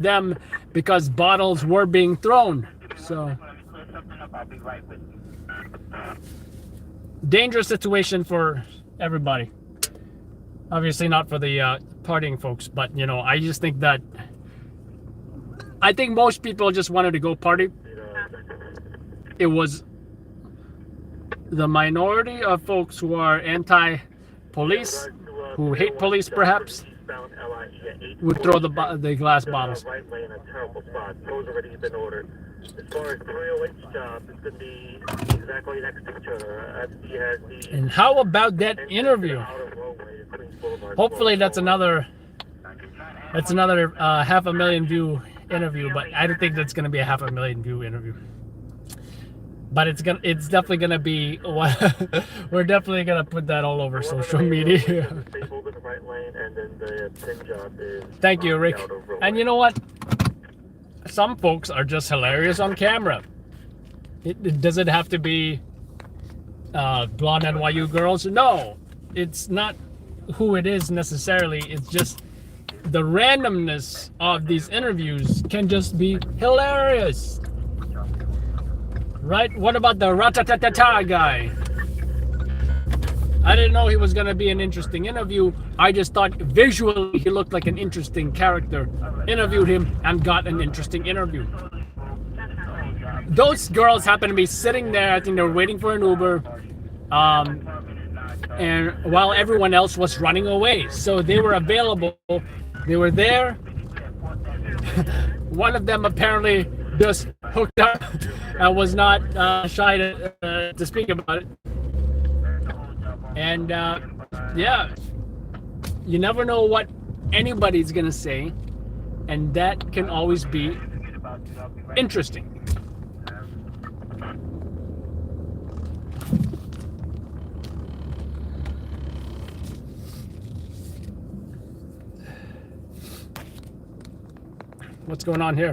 them because bottles were being thrown. So dangerous situation for everybody. Obviously not for the partying folks, but you know, I just think that I think most people just wanted to go party. It was the minority of folks who are anti-police, who hate police perhaps, would throw the glass bottles. Right lane, a terrible spot. Those already been ordered. As far as 308 stop, it's going to be exactly next to each other. And how about that interview? Hopefully that's another 500,000 view interview, but I don't think that's going to be a 500,000 view interview. But it's definitely gonna be. We're definitely gonna put that all over social media. Thank you, Rick. And you know what? Some folks are just hilarious on camera. Does it have to be blonde NYU girls? No, it's not who it is necessarily. It's just the randomness of these interviews can just be hilarious. Right? What about the Ratatatata guy? I didn't know he was going to be an interesting interview. I just thought visually he looked like an interesting character. Interviewed him and got an interesting interview. Those girls happened to be sitting there. I think they were waiting for an Uber. And while everyone else was running away. So they were available. They were there. One of them apparently just hooked up and was not shy to speak about it. And yeah, you never know what anybody's gonna say, and that can always be interesting. What's going on here?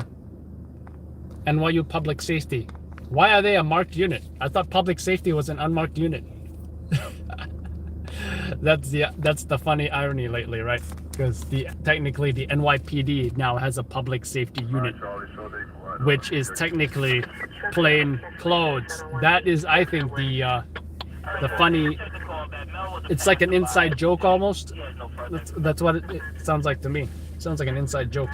NYU Public Safety. Why are they a marked unit? I thought public safety was an unmarked unit. That's the funny irony lately, right? Because technically the NYPD now has a public safety unit, which is technically plain clothes. That is, I think, the funny. It's like an inside joke almost. That's what it sounds like to me. It sounds like an inside joke.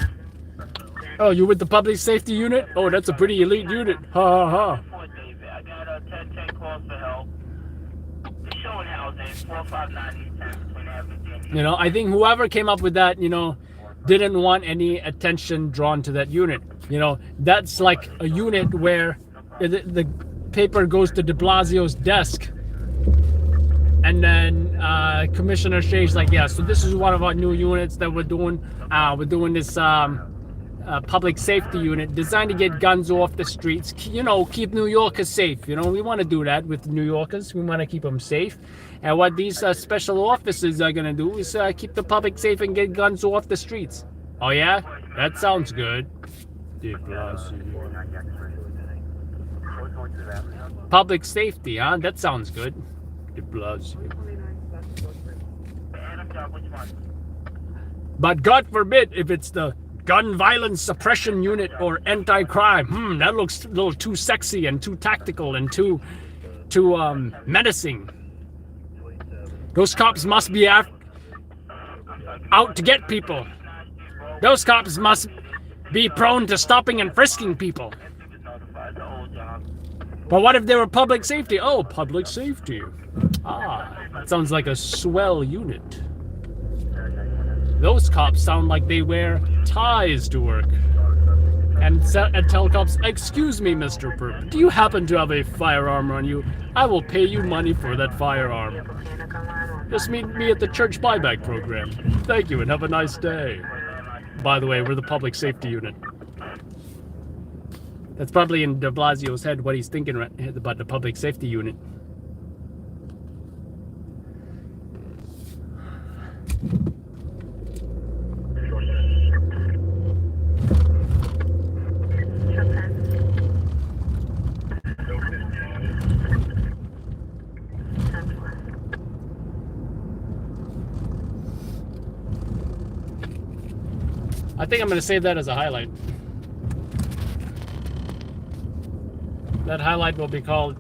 Oh, you with the public safety unit? Oh, that's a pretty elite unit. Ha ha ha. You know, I think whoever came up with that, you know, didn't want any attention drawn to that unit. You know, that's like a unit where the paper goes to de Blasio's desk. And then Commissioner Shea's like, yeah, so this is one of our new units that we're doing. We're doing this public safety unit designed to get guns off the streets. You know, keep New Yorkers safe. You know, we want to do that with New Yorkers. We want to keep them safe. And what these special officers are going to do is keep the public safe and get guns off the streets. Oh, yeah? That sounds good. Public safety, huh? That sounds good. But God forbid if it's the gun violence suppression unit or anti-crime. That looks a little too sexy and too tactical and too menacing. Those cops must be out to get people. Those cops must be prone to stopping and frisking people. But what if they were public safety? Oh, public safety. That sounds like a swell unit. Those cops sound like they wear ties to work. And tell cops, excuse me, Mr. Perp, do you happen to have a firearm on you? I will pay you money for that firearm. Just meet me at the church buyback program. Thank you and have a nice day. By the way, we're the public safety unit. That's probably in de Blasio's head what he's thinking about the public safety unit. I think I'm going to save that as a highlight. That highlight will be called